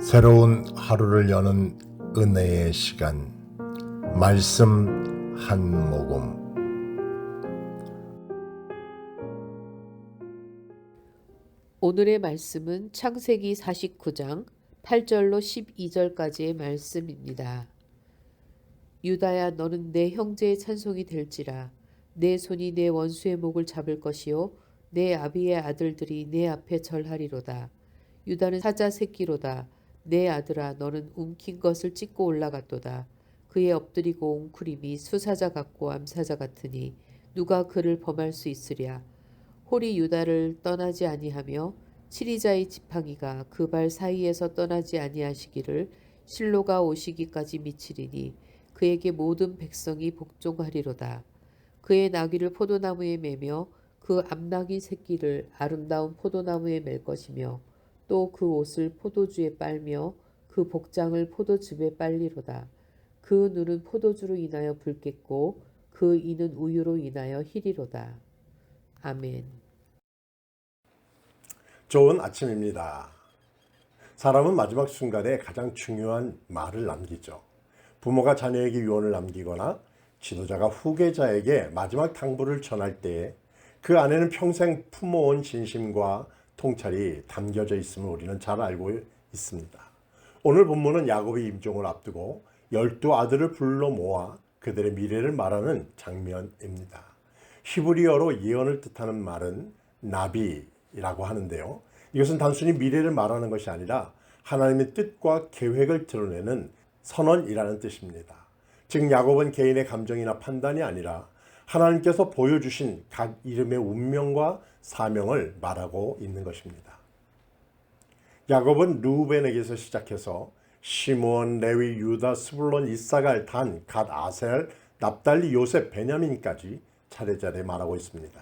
새로운 하루를 여는 은혜의 시간, 말씀 한 모금. 오늘의 말씀은 창세기 49장 8절로 12절까지의 말씀입니다. 유다야, 너는 내 형제의 찬송이 될지라. 내 손이 내 원수의 목을 잡을 것이요 내 아비의 아들들이 내 앞에 절하리로다. 유다는 사자 새끼로다. 내 아들아, 너는 움킨 것을 찢고 올라갔도다. 그의 엎드리고 웅크림이 수사자 같고 암사자 같으니 누가 그를 범할 수 있으랴. 홀이 유다를 떠나지 아니하며 치리자의 지팡이가 그 발 사이에서 떠나지 아니하시기를 실로가 오시기까지 미치리니 그에게 모든 백성이 복종하리로다. 그의 나귀를 포도나무에 매며 그 암나귀 새끼를 아름다운 포도나무에 맬 것이며 또 그 옷을 포도주에 빨며 그 복장을 포도즙에 빨리로다. 그 눈은 포도주로 인하여 붉겠고 그 이는 우유로 인하여 희리로다. 아멘. 좋은 아침입니다. 사람은 마지막 순간에 가장 중요한 말을 남기죠. 부모가 자녀에게 유언을 남기거나 지도자가 후계자에게 마지막 당부를 전할 때에 그 안에는 평생 품어온 진심과 통찰이 담겨져 있음을 우리는 잘 알고 있습니다. 오늘 본문은 야곱의 임종을 앞두고 12아들을 불러 모아 그들의 미래를 말하는 장면입니다. 히브리어로 예언을 뜻하는 말은 나비라고 하는데요. 이것은 단순히 미래를 말하는 것이 아니라 하나님의 뜻과 계획을 드러내는 선언이라는 뜻입니다. 즉 야곱은 개인의 감정이나 판단이 아니라 하나님께서 보여주신 각 이름의 운명과 사명을 말하고 있는 것입니다. 야곱은 르우벤에게서 시작해서 시므온, 레위, 유다, 스불론, 이사갈, 단, 갓, 아셀, 납달리, 요셉, 베냐민까지 차례차례 말하고 있습니다.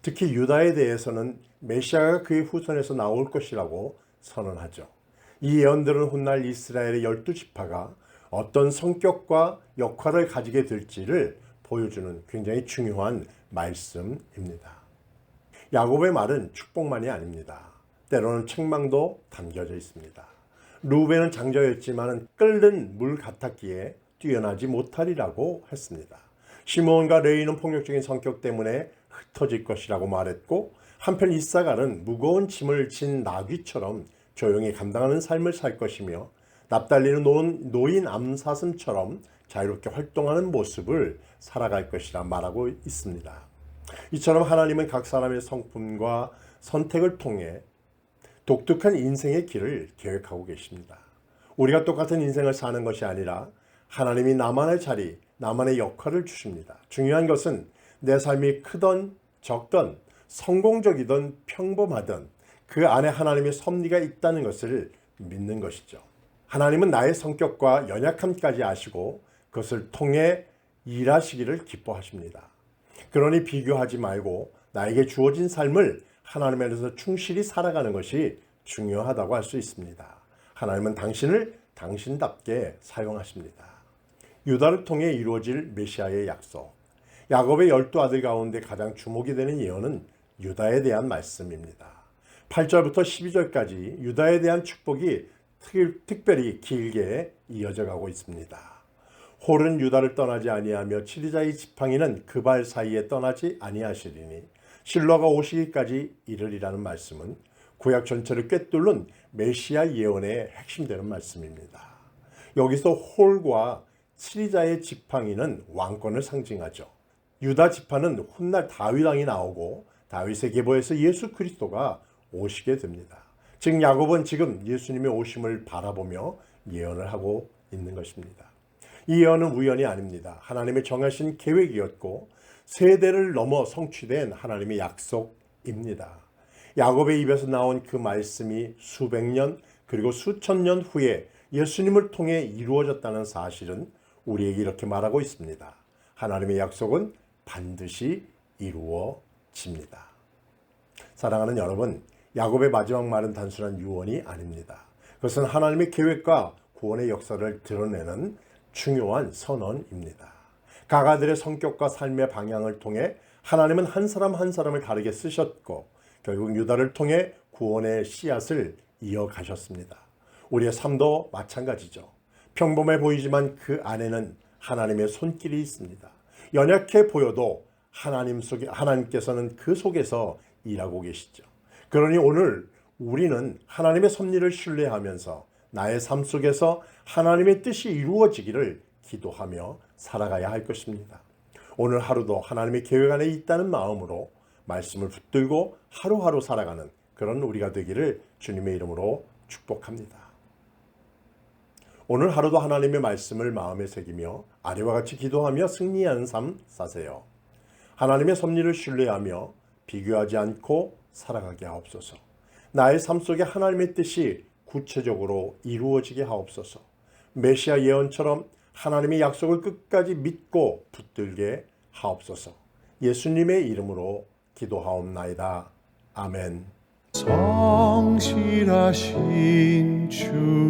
특히 유다에 대해서는 메시아가 그의 후손에서 나올 것이라고 선언하죠. 이 예언들은 훗날 이스라엘의 12지파가 어떤 성격과 역할을 가지게 될지를 보여주는 굉장히 중요한 말씀입니다. 야곱의 말은 축복만이 아닙니다. 때로는 책망도 담겨져 있습니다. 르우벤은 장자였지만 끓는 물 같았기에 뛰어나지 못하리라고 했습니다. 시므온과 레위는 폭력적인 성격 때문에 흩어질 것이라고 말했고, 한편 이사갈은 무거운 짐을 진 나귀처럼 조용히 감당하는 삶을 살 것이며, 납달리는 노인 암사슴처럼 자유롭게 활동하는 모습을 살아갈 것이라 말하고 있습니다. 이처럼 하나님은 각 사람의 성품과 선택을 통해 독특한 인생의 길을 계획하고 계십니다. 우리가 똑같은 인생을 사는 것이 아니라 하나님이 나만의 자리, 나만의 역할을 주십니다. 중요한 것은 내 삶이 크던 적던 성공적이든 평범하든 그 안에 하나님의 섭리가 있다는 것을 믿는 것이죠. 하나님은 나의 성격과 연약함까지 아시고 그것을 통해 일하시기를 기뻐하십니다. 그러니 비교하지 말고 나에게 주어진 삶을 하나님 안에서 충실히 살아가는 것이 중요하다고 할 수 있습니다. 하나님은 당신을 당신답게 사용하십니다. 유다를 통해 이루어질 메시아의 약속. 야곱의 12아들 가운데 가장 주목이 되는 예언은 유다에 대한 말씀입니다. 8절부터 12절까지 유다에 대한 축복이 특별히 길게 이어져 가고 있습니다. 홀은 유다를 떠나지 아니하며 치리자의 지팡이는 그 발 사이에 떠나지 아니하시리니 실로가 오시기까지 이르리라는 말씀은 구약 전체를 꿰뚫는 메시아 예언의 핵심되는 말씀입니다. 여기서 홀과 치리자의 지팡이는 왕권을 상징하죠. 유다 지파는 훗날 다윗 왕이 나오고 다윗의 계보에서 예수 그리스도가 오시게 됩니다. 즉 야곱은 지금 예수님의 오심을 바라보며 예언을 하고 있는 것입니다. 이 예언은 우연이 아닙니다. 하나님의 정하신 계획이었고 세대를 넘어 성취된 하나님의 약속입니다. 야곱의 입에서 나온 그 말씀이 수백 년 그리고 수천 년 후에 예수님을 통해 이루어졌다는 사실은 우리에게 이렇게 말하고 있습니다. 하나님의 약속은 반드시 이루어집니다. 사랑하는 여러분, 야곱의 마지막 말은 단순한 유언이 아닙니다. 그것은 하나님의 계획과 구원의 역사를 드러내는 중요한 선언입니다. 각 아들의 성격과 삶의 방향을 통해 하나님은 한 사람 한 사람을 다르게 쓰셨고 결국 유다를 통해 구원의 씨앗을 이어가셨습니다. 우리의 삶도 마찬가지죠. 평범해 보이지만 그 안에는 하나님의 손길이 있습니다. 연약해 보여도 하나님께서는 그 속에서 일하고 계시죠. 그러니 오늘 우리는 하나님의 섭리를 신뢰하면서 나의 삶 속에서 하나님의 뜻이 이루어지기를 기도하며 살아가야 할 것입니다. 오늘 하루도 하나님의 계획 안에 있다는 마음으로 말씀을 붙들고 하루하루 살아가는 그런 우리가 되기를 주님의 이름으로 축복합니다. 오늘 하루도 하나님의 말씀을 마음에 새기며 아래와 같이 기도하며 승리하는 삶 사세요. 하나님의 섭리를 신뢰하며 비교하지 않고 살아가게 하옵소서. 나의 삶 속에 하나님의 뜻이 구체적으로 이루어지게 하옵소서. 메시아 예언처럼 하나님의 약속을 끝까지 믿고 붙들게 하옵소서. 예수님의 이름으로 기도하옵나이다. 아멘. 성실하신 주